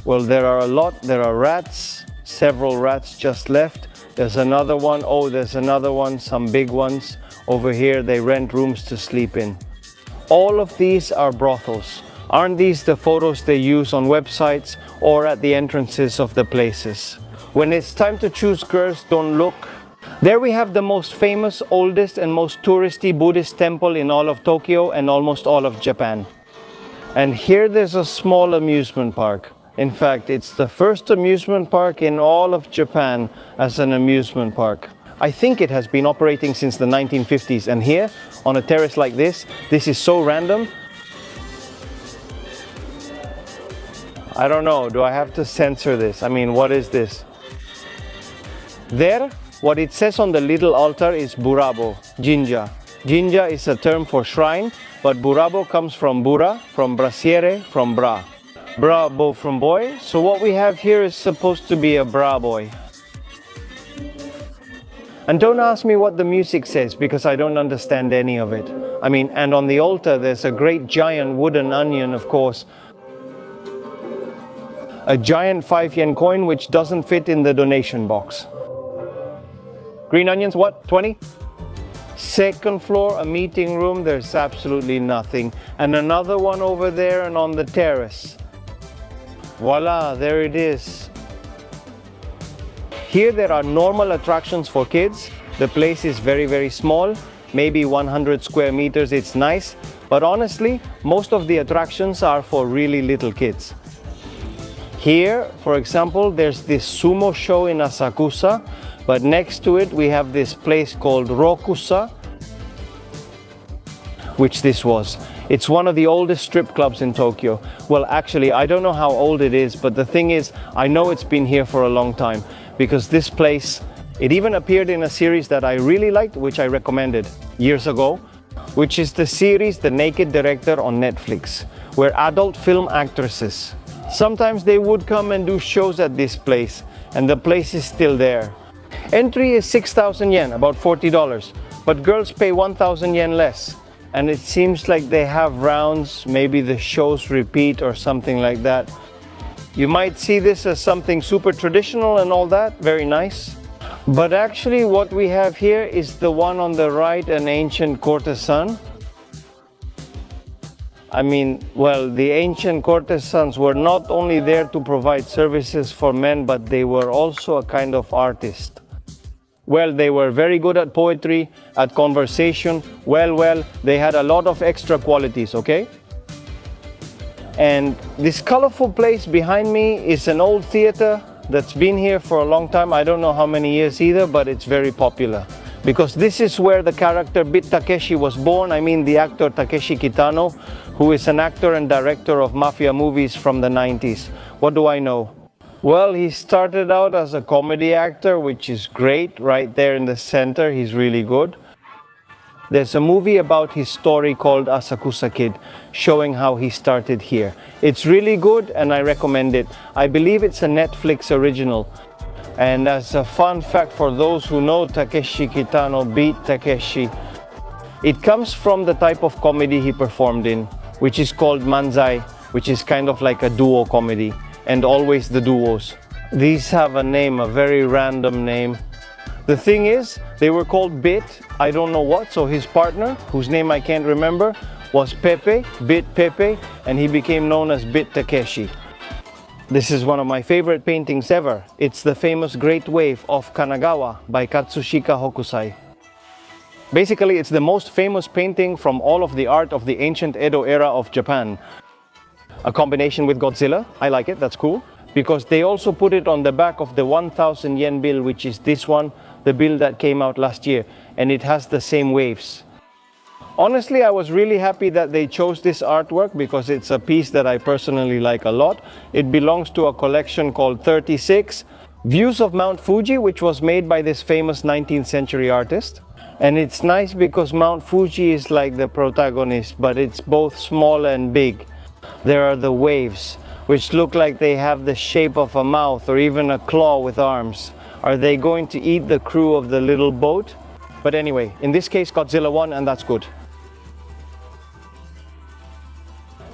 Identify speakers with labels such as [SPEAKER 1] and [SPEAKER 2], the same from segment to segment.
[SPEAKER 1] Well, there are a lot. There are rats, several rats just left. There's another one. Oh, there's another one, some big ones. Over here, they rent rooms to sleep in. All of these are brothels. Aren't these the photos they use on websites or at the entrances of the places? When it's time to choose girls, don't look. There we have the most famous, oldest and most touristy Buddhist temple in all of Tokyo and almost all of Japan. And here there's a small amusement park. In fact, it's the first amusement park in all of Japan as an amusement park. I think it has been operating since the 1950s, and here, on a terrace like this is so random. I don't know, do I have to censor this? I mean, what is this? There, what it says on the little altar is Burabo, Jinja. Jinja is a term for shrine, but Burabo comes from Bura, from brasiere, from bra. Bravo from boy. So what we have here is supposed to be a bra boy. And don't ask me what the music says, because I don't understand any of it. I mean, and on the altar there's a great giant wooden onion, of course. A giant 5 yen coin which doesn't fit in the donation box. Green onions, what? 20? Second floor, a meeting room, there's absolutely nothing. And another one over there and on the terrace. Voila, there it is. Here there are normal attractions for kids. The place is very, very small, maybe 100 square meters, it's nice. But honestly, most of the attractions are for really little kids. Here, for example, there's this sumo show in Asakusa, but next to it we have this place called Rokusa, which this was. It's one of the oldest strip clubs in Tokyo. Well, actually, I don't know how old it is, but the thing is, I know it's been here for a long time, because this place, it even appeared in a series that I really liked, which I recommended years ago, which is the series The Naked Director on Netflix, where adult film actresses, sometimes they would come and do shows at this place, and the place is still there. Entry is 6,000 yen, about $40, but girls pay 1,000 yen less. And it seems like they have rounds, maybe the shows repeat or something like that. You might see this as something super traditional and all that, very nice. But actually what we have here is the one on the right, an ancient courtesan. I mean, well, the ancient courtesans were not only there to provide services for men, but they were also a kind of artist. Well, they were very good at poetry, at conversation. Well, they had a lot of extra qualities, okay? And this colorful place behind me is an old theater that's been here for a long time. I don't know how many years either, but it's very popular. Because this is where the character Bit Takeshi was born. I mean, the actor Takeshi Kitano, who is an actor and director of mafia movies from the 90s. What do I know? Well, he started out as a comedy actor, which is great, right there in the center, he's really good. There's a movie about his story called Asakusa Kid, showing how he started here. It's really good and I recommend it. I believe it's a Netflix original. And as a fun fact for those who know Takeshi Kitano, Beat Takeshi, it comes from the type of comedy he performed in, which is called manzai, which is kind of like a duo comedy. And always the duos. These have a name, a very random name. The thing is, they were called Bit, I don't know what, so his partner, whose name I can't remember, was Pepe, Bit Pepe, and he became known as Bit Takeshi. This is one of my favorite paintings ever. It's the famous Great Wave of Kanagawa by Katsushika Hokusai. Basically, it's the most famous painting from all of the art of the ancient Edo era of Japan. A combination with Godzilla, I like it, that's cool. Because they also put it on the back of the 1,000 yen bill, which is this one, the bill that came out last year. And it has the same waves. Honestly, I was really happy that they chose this artwork because it's a piece that I personally like a lot. It belongs to a collection called 36, Views of Mount Fuji, which was made by this famous 19th century artist. And it's nice because Mount Fuji is like the protagonist, but it's both small and big. There are the waves, which look like they have the shape of a mouth or even a claw with arms. Are they going to eat the crew of the little boat? But anyway, in this case, Godzilla won, and that's good.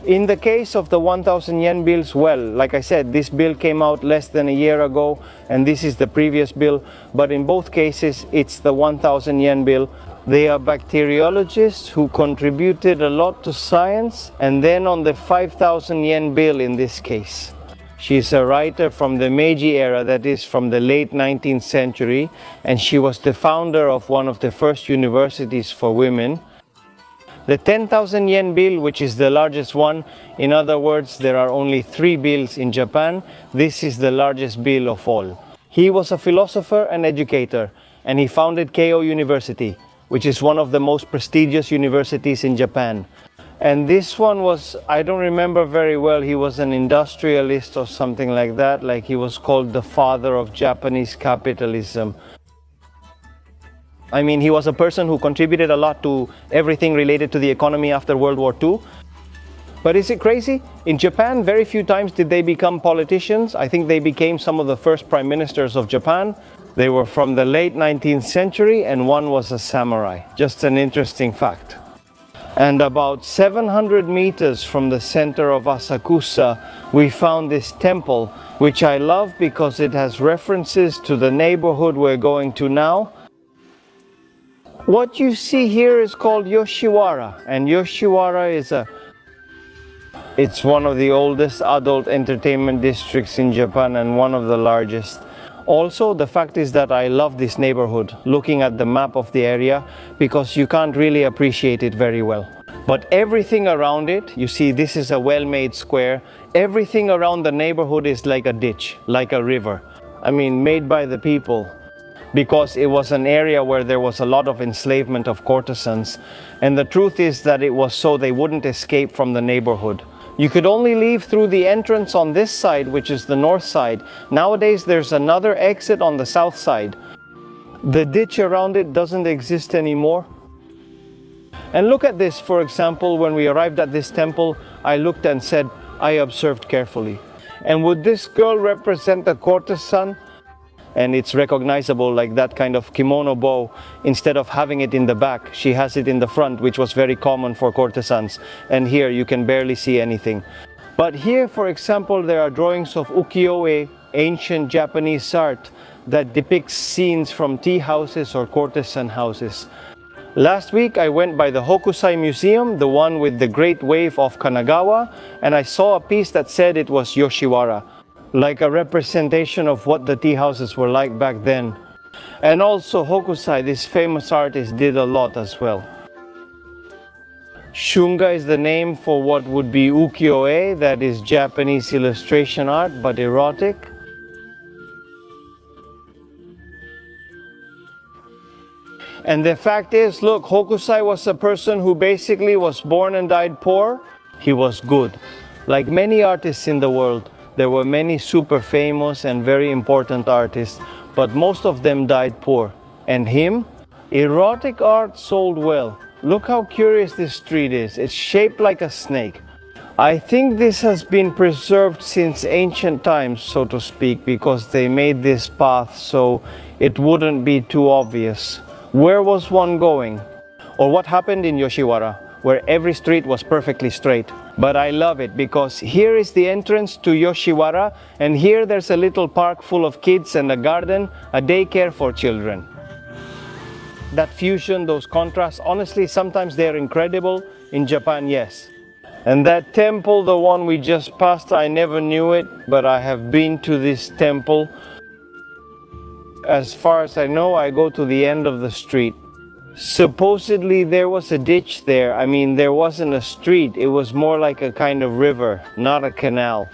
[SPEAKER 1] In the case of the 1000 yen bills, well, like I said, this bill came out less than a year ago, and this is the previous bill, but in both cases, it's the 1000 yen bill. They are bacteriologists who contributed a lot to science, and then on the 5000 yen bill in this case. She's a writer from the Meiji era, that is from the late 19th century, and she was the founder of one of the first universities for women. The 10,000 yen bill, which is the largest one, in other words, there are only 3 bills in Japan. This is the largest bill of all. He was a philosopher and educator, and he founded Keio University, which is one of the most prestigious universities in Japan. And this one was, I don't remember very well, he was an industrialist or something like that, like he was called the father of Japanese capitalism. I mean, he was a person who contributed a lot to everything related to the economy after World War II. But is it crazy? In Japan, very few times did they become politicians. I think they became some of the first prime ministers of Japan. They were from the late 19th century, and one was a samurai. Just an interesting fact. And about 700 meters from the center of Asakusa, we found this temple, which I love because it has references to the neighborhood we're going to now. What you see here is called Yoshiwara, and Yoshiwara it's one of the oldest adult entertainment districts in Japan and one of the largest. Also, the fact is that I love this neighborhood, looking at the map of the area, because you can't really appreciate it very well. But everything around it, you see this is a well-made square, everything around the neighborhood is like a ditch, like a river. I mean, made by the people, because it was an area where there was a lot of enslavement of courtesans. And the truth is that it was so they wouldn't escape from the neighborhood. You could only leave through the entrance on this side, which is the north side. Nowadays, there's another exit on the south side. The ditch around it doesn't exist anymore. And look at this, for example, when we arrived at this temple, I looked and said, I observed carefully. And would this girl represent a courtesan? And it's recognizable, like that kind of kimono bow. Instead of having it in the back, she has it in the front, which was very common for courtesans. And here you can barely see anything. But here, for example, there are drawings of ukiyo-e, ancient Japanese art that depicts scenes from tea houses or courtesan houses. Last week I went by the Hokusai Museum, the one with the Great Wave of Kanagawa, and I saw a piece that said it was Yoshiwara, like a representation of what the tea houses were like back then. And also Hokusai, this famous artist, did a lot as well. Shunga is the name for what would be ukiyo-e, that is Japanese illustration art, but erotic. And the fact is, look, Hokusai was a person who basically was born and died poor. He was good. Like many artists in the world, there were many super famous and very important artists, but most of them died poor. And him? Erotic art sold well. Look how curious this street is. It's shaped like a snake. I think this has been preserved since ancient times, so to speak, because they made this path so it wouldn't be too obvious. Where was one going? Or what happened in Yoshiwara, where every street was perfectly straight? But I love it because here is the entrance to Yoshiwara, and here there's a little park full of kids and a garden, a daycare for children. That fusion, those contrasts, honestly, sometimes they're incredible. In Japan, yes. And that temple, the one we just passed, I never knew it, but I have been to this temple. As far as I know, I go to the end of the street. Supposedly there was a ditch there. I mean, there wasn't a street. It was more like a kind of river, not a canal.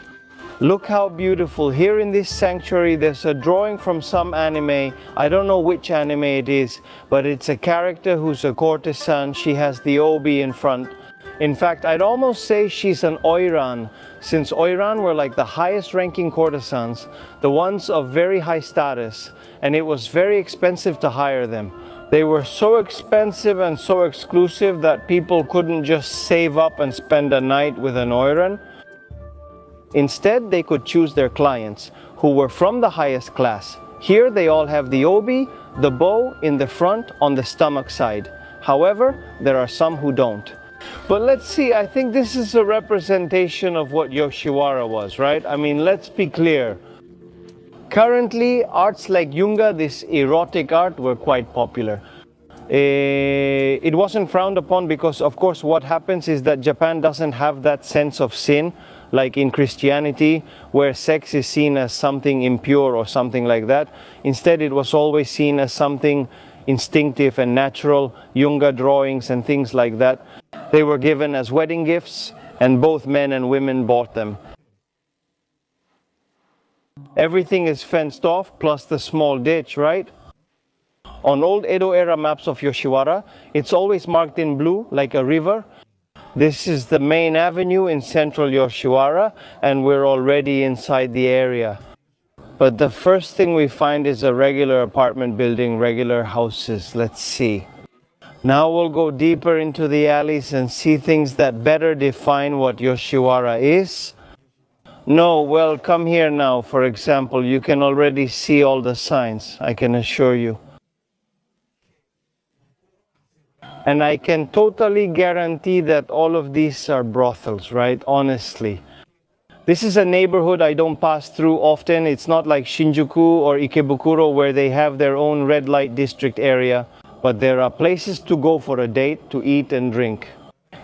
[SPEAKER 1] Look how beautiful. Here in this sanctuary, there's a drawing from some anime. I don't know which anime it is, but it's a character who's a courtesan. She has the obi in front. In fact, I'd almost say she's an oiran, since oiran were like the highest ranking courtesans, the ones of very high status, and it was very expensive to hire them. They were so expensive and so exclusive that people couldn't just save up and spend a night with an oiran. Instead, they could choose their clients, who were from the highest class. Here they all have the obi, the bow in the front on the stomach side. However, there are some who don't. But let's see, I think this is a representation of what Yoshiwara was, right? I mean, let's be clear. Currently, arts like Yunga, this erotic art, were quite popular. It wasn't frowned upon because, of course, what happens is that Japan doesn't have that sense of sin, like in Christianity, where sex is seen as something impure or something like that. Instead, it was always seen as something instinctive and natural. Yunga drawings and things like that, they were given as wedding gifts, and both men and women bought them. Everything is fenced off, plus the small ditch, right? On old Edo era maps of Yoshiwara, it's always marked in blue, like a river. This is the main avenue in central Yoshiwara, and we're already inside the area. But the first thing we find is a regular apartment building, regular houses. Let's see. Now we'll go deeper into the alleys and see things that better define what Yoshiwara is. No, well, come here now. For example, you can already see all the signs, I can assure you. And I can totally guarantee that all of these are brothels, right? Honestly. This is a neighborhood I don't pass through often. It's not like Shinjuku or Ikebukuro where they have their own red light district area. But there are places to go for a date, to eat and drink.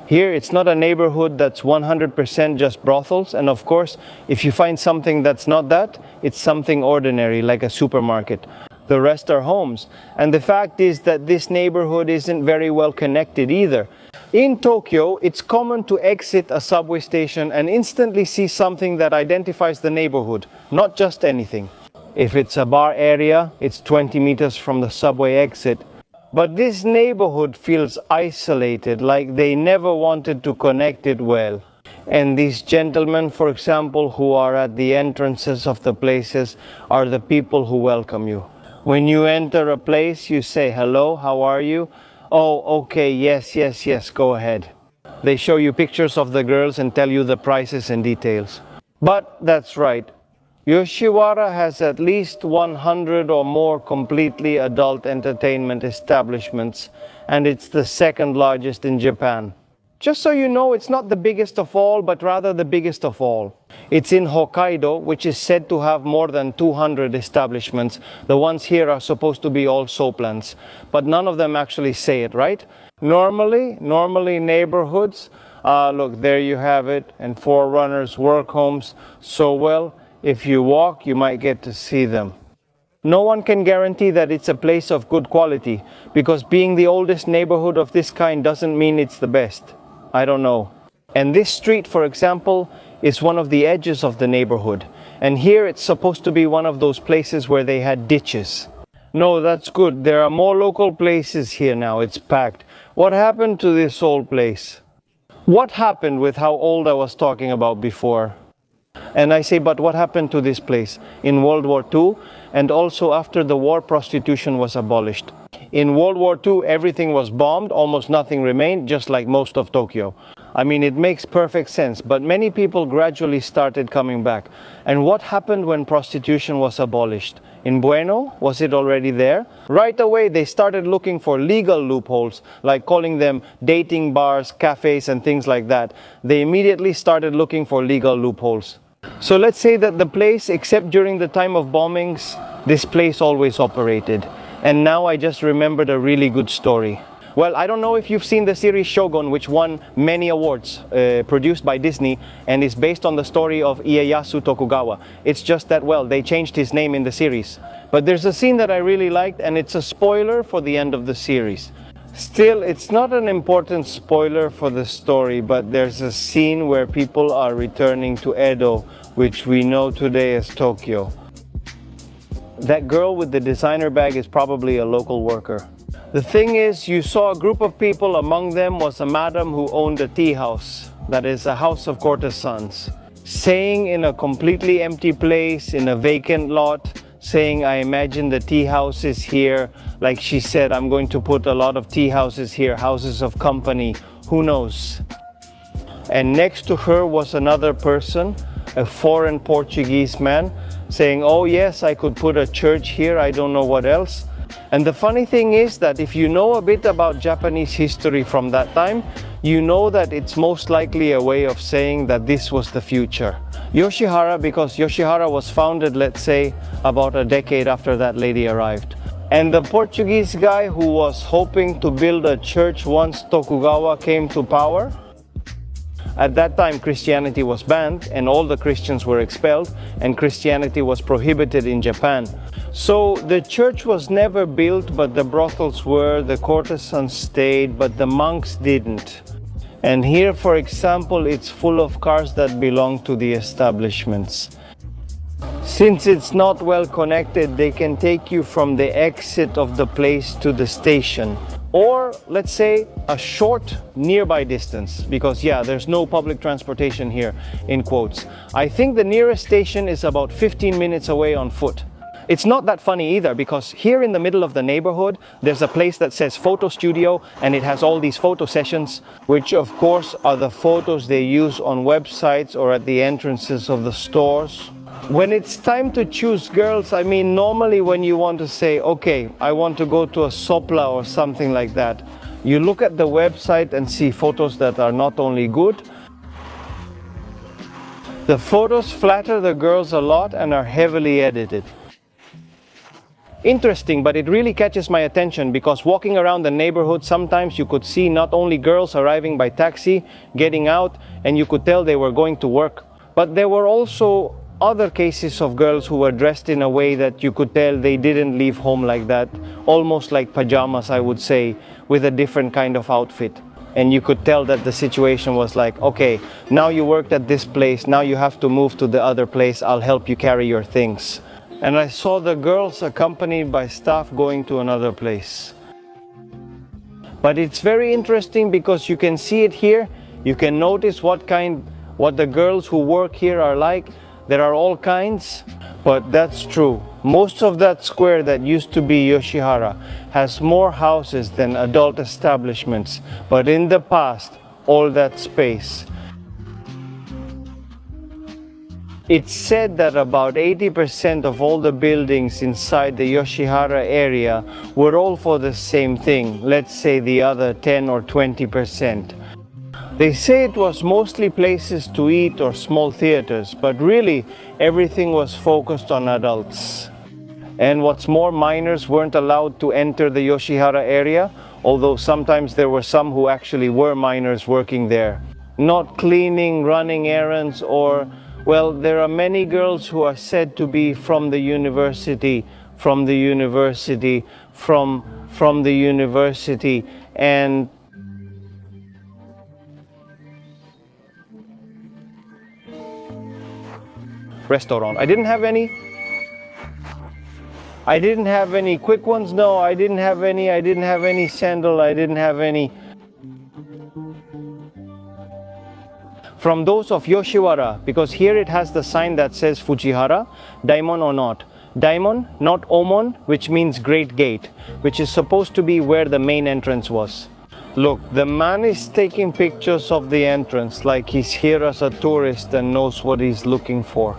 [SPEAKER 1] Here, it's not a neighborhood that's 100% just brothels. And of course, if you find something that's not that, it's something ordinary, like a supermarket. The rest are homes. And the fact is that this neighborhood isn't very well connected either. In Tokyo, it's common to exit a subway station and instantly see something that identifies the neighborhood, not just anything. If it's a bar area, it's 20 meters from the subway exit. But this neighborhood feels isolated, like they never wanted to connect it well. And these gentlemen, for example, who are at the entrances of the places, are the people who welcome you. When you enter a place, you say, hello, how are you? Oh, okay, yes, go ahead. They show you pictures of the girls and tell you the prices and details. But that's right. Yoshiwara has at least 100 or more completely adult entertainment establishments, and it's the second largest in Japan. Just so you know, it's not the biggest of all, but rather the biggest of all. It's in Hokkaido, which is said to have more than 200 establishments. The ones here are supposed to be all soaplands, but none of them actually say it, right? Normally neighborhoods, look, there you have it, and forerunners, work homes, so well, if you walk, you might get to see them. No one can guarantee that it's a place of good quality, because being the oldest neighborhood of this kind doesn't mean it's the best. I don't know. And this street, for example, is one of the edges of the neighborhood. And here it's supposed to be one of those places where they had ditches. No, that's good. There are more local places here now. It's packed. What happened to this old place? What happened with how old I was talking about before? And I say, but what happened to this place? In World War II, and also after the war, prostitution was abolished. In World War II, everything was bombed, almost nothing remained, just like most of Tokyo. I mean, it makes perfect sense, but many people gradually started coming back. And what happened when prostitution was abolished? In Bueno, was it already there? Right away, they started looking for legal loopholes, like calling them dating bars, cafes, and things like that. They immediately started looking for legal loopholes. So let's say that the place, except during the time of bombings, this place always operated. And now I just remembered a really good story. Well, I don't know if you've seen the series Shogun, which won many awards, produced by Disney, and is based on the story of Ieyasu Tokugawa. It's just that, well, they changed his name in the series. But there's a scene that I really liked, and it's a spoiler for the end of the series. Still, it's not an important spoiler for the story, but there's a scene where people are returning to Edo, which we know today as Tokyo. That girl with the designer bag is probably a local worker. The thing is, you saw a group of people, among them was a madam who owned a tea house, that is a house of courtesans, saying in a completely empty place, in a vacant lot, saying, I imagine the tea house is here. Like she said, I'm going to put a lot of tea houses here, houses of company, who knows. And next to her was another person, a foreign Portuguese man, saying, oh yes, I could put a church here, I don't know what else. And the funny thing is that if you know a bit about Japanese history from that time, you know that it's most likely a way of saying that this was the future. Yoshiwara, because Yoshiwara was founded, let's say, about a decade after that lady arrived. And the Portuguese guy who was hoping to build a church once Tokugawa came to power, at that time Christianity was banned and all the Christians were expelled and Christianity was prohibited in Japan. So the church was never built, but the brothels were, the courtesans stayed, but the monks didn't. And here, for example, it's full of cars that belong to the establishments. Since it's not well connected, they can take you from the exit of the place to the station. Or let's say a short nearby distance, because yeah, there's no public transportation here, in quotes. I think the nearest station is about 15 minutes away on foot. It's not that funny either, because here in the middle of the neighborhood, there's a place that says photo studio, and it has all these photo sessions, which of course are the photos they use on websites or at the entrances of the stores. When it's time to choose girls, I mean, normally when you want to say, okay, I want to go to a sopla or something like that, you look at the website and see photos that are not only good, the photos flatter the girls a lot and are heavily edited. Interesting, but it really catches my attention because walking around the neighborhood, sometimes you could see not only girls arriving by taxi, getting out, and you could tell they were going to work, but there were also other cases of girls who were dressed in a way that you could tell they didn't leave home like that, almost like pajamas, I would say, with a different kind of outfit. And you could tell that the situation was like, okay, now you worked at this place, now you have to move to the other place, I'll help you carry your things. And I saw the girls accompanied by staff going to another place. But it's very interesting because you can see it here, you can notice what the girls who work here are like. There are all kinds, but that's true. Most of that square that used to be Yoshiwara has more houses than adult establishments, but in the past, all that space. It's said that about 80% of all the buildings inside the Yoshiwara area were all for the same thing, let's say the other 10 or 20%. They say it was mostly places to eat or small theaters, but really everything was focused on adults. And what's more, minors weren't allowed to enter the Yoshiwara area, although sometimes there were some who actually were minors working there. Not cleaning, running errands, or, well, there are many girls who are said to be from the university, and restaurant. I didn't have any quick ones. No, I didn't have any sandal. I didn't have any. From those of Yoshiwara, because here it has the sign that says Fujihara, daimon or not. Daimon, not omon, which means great gate, which is supposed to be where the main entrance was. Look, the man is taking pictures of the entrance like he's here as a tourist and knows what he's looking for.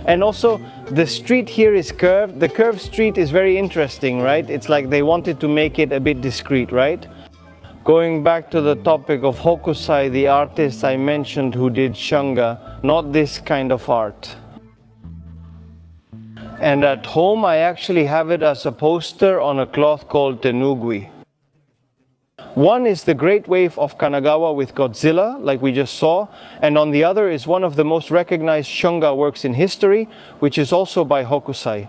[SPEAKER 1] And also, the street here is curved. The curved street is very interesting, right? It's like they wanted to make it a bit discreet, right? Going back to the topic of Hokusai, the artist I mentioned who did Shunga, not this kind of art. And at home, I actually have it as a poster on a cloth called tenugui. One is the Great Wave of Kanagawa with Godzilla, like we just saw, and on the other is one of the most recognized Shunga works in history, which is also by Hokusai.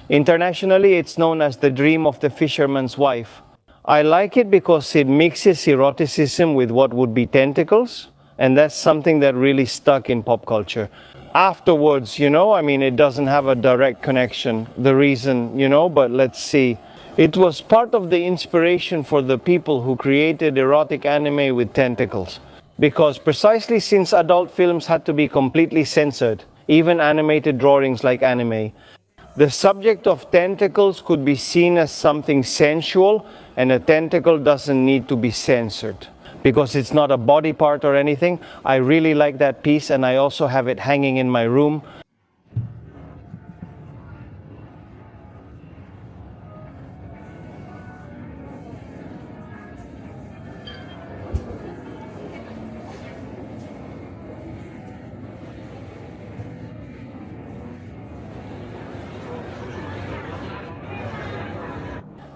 [SPEAKER 1] Internationally, it's known as the Dream of the Fisherman's Wife. I like it because it mixes eroticism with what would be tentacles, and that's something that really stuck in pop culture. Afterwards, I mean, it doesn't have a direct connection, the reason, but let's see. It was part of the inspiration for the people who created erotic anime with tentacles. Because precisely since adult films had to be completely censored, even animated drawings like anime, the subject of tentacles could be seen as something sensual, and a tentacle doesn't need to be censored. Because it's not a body part or anything. I really like that piece, and I also have it hanging in my room.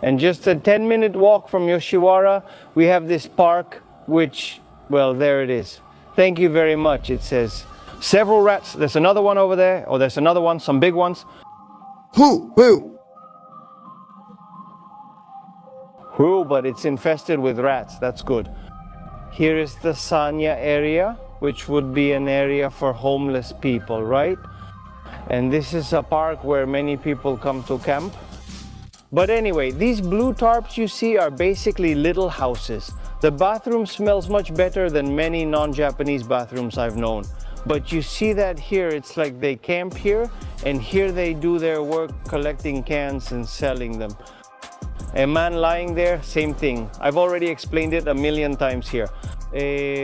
[SPEAKER 1] And just a 10-minute walk from Yoshiwara, we have this park, which, well, there it is. Thank you very much, it says. Several rats. There's another one over there. Oh, there's another one, some big ones.
[SPEAKER 2] Who?
[SPEAKER 1] Whew, but it's infested with rats. That's good. Here is the Sanya area, which would be an area for homeless people, right? And this is a park where many people come to camp. But anyway, these blue tarps you see are basically little houses. The bathroom smells much better than many non-Japanese bathrooms I've known. But you see that here, it's like they camp here, and here they do their work collecting cans and selling them. A man lying there, same thing. I've already explained it a million times here.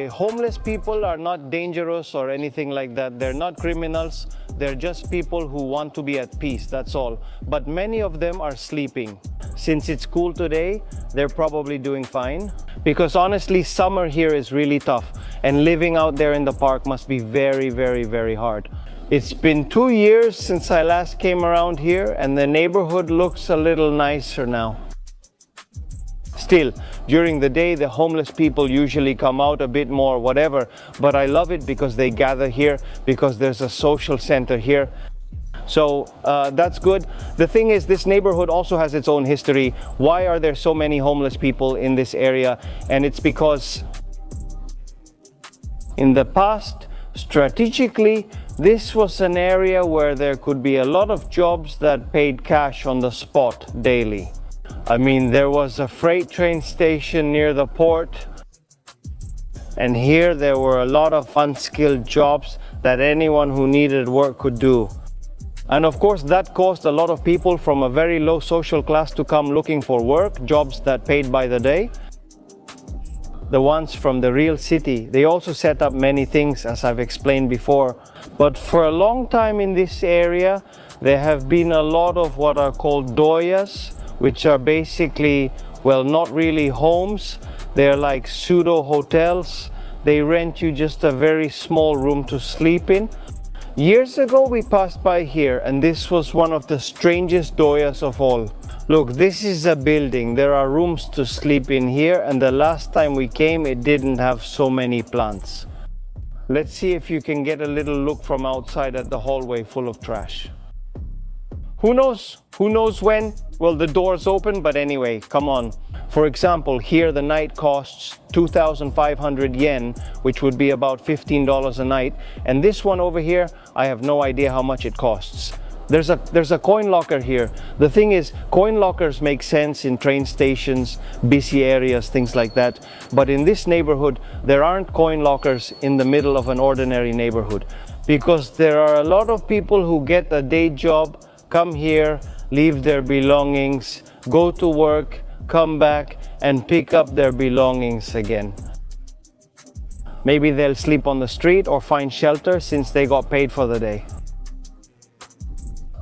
[SPEAKER 1] Homeless people are not dangerous or anything like that. They're not criminals. They're just people who want to be at peace, that's all. But many of them are sleeping. Since it's cool today, they're probably doing fine. Because honestly, summer here is really tough. And living out there in the park must be very, very, very hard. It's been 2 years since I last came around here, and the neighborhood looks a little nicer now. Still, during the day, the homeless people usually come out a bit more, whatever, but I love it because they gather here, because there's a social center here. So that's good. The thing is, this neighborhood also has its own history. Why are there so many homeless people in this area? And it's because in the past, strategically, this was an area where there could be a lot of jobs that paid cash on the spot daily. I mean, there was a freight train station near the port, and here there were a lot of unskilled jobs that anyone who needed work could do. And of course, that caused a lot of people from a very low social class to come looking for work, jobs that paid by the day. The ones from the real city, they also set up many things, as I've explained before. But for a long time in this area, there have been a lot of what are called doyas, which are basically, well, not really homes. They're like pseudo hotels. They rent you just a very small room to sleep in. Years ago, we passed by here, and this was one of the strangest doyas of all. Look, this is a building. There are rooms to sleep in here, and the last time we came, it didn't have so many plants. Let's see if you can get a little look from outside at the hallway full of trash. Who knows? Who knows when? Well, the door's open, but anyway, come on. For example, here the night costs 2,500 yen, which would be about $15 a night. And this one over here, I have no idea how much it costs. There's a coin locker here. The thing is, coin lockers make sense in train stations, busy areas, things like that. But in this neighborhood, there aren't coin lockers in the middle of an ordinary neighborhood. Because there are a lot of people who get a day job, come here, leave their belongings, go to work, come back and pick up their belongings again. Maybe they'll sleep on the street or find shelter since they got paid for the day.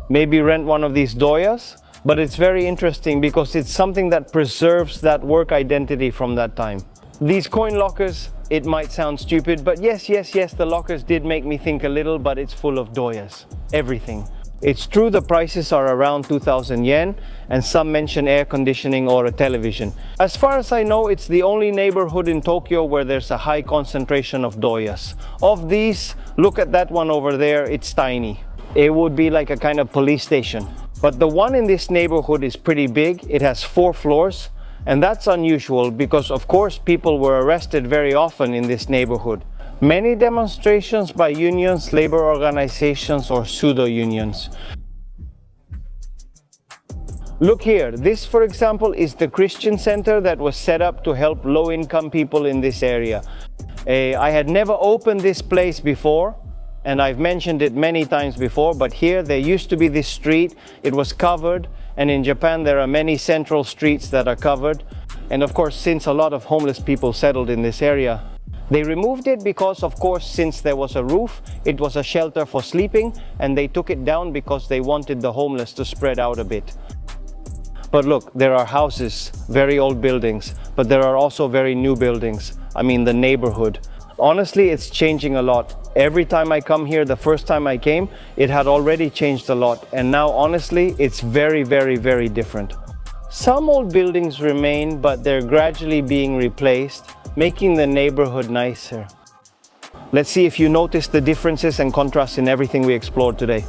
[SPEAKER 1] Maybe rent one of these doyas, but it's very interesting because it's something that preserves that work identity from that time. These coin lockers, it might sound stupid, but yes, the lockers did make me think a little, but it's full of doyas, everything. It's true the prices are around 2,000 yen, and some mention air conditioning or a television. As far as I know, it's the only neighborhood in Tokyo where there's a high concentration of doyas. Of these, look at that one over there, it's tiny. It would be like a kind of police station. But the one in this neighborhood is pretty big. It has 4 floors, and that's unusual because, of course, people were arrested very often in this neighborhood. Many demonstrations by unions, labor organizations, or pseudo-unions. Look here, this, for example, is the Christian center that was set up to help low-income people in this area. I had never opened this place before, and I've mentioned it many times before, but here there used to be this street. It was covered, and in Japan there are many central streets that are covered. And of course, since a lot of homeless people settled in this area, they removed it because, of course, since there was a roof, it was a shelter for sleeping, and they took it down because they wanted the homeless to spread out a bit. But look, there are houses, very old buildings, but there are also very new buildings. I mean, the neighborhood. Honestly, it's changing a lot. Every time I come here, the first time I came, it had already changed a lot. And now, honestly, it's very, very, very different. Some old buildings remain, but they're gradually being replaced, making the neighborhood nicer. Let's see if you notice the differences and contrasts in everything we explored today.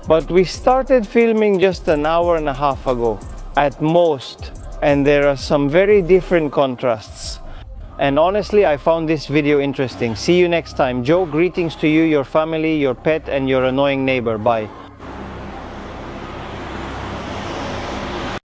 [SPEAKER 1] But we started filming just an hour and a half ago, at most, and there are some very different contrasts. And honestly, I found this video interesting. See you next time. Joe, greetings to you, your family, your pet, and your annoying neighbor. Bye.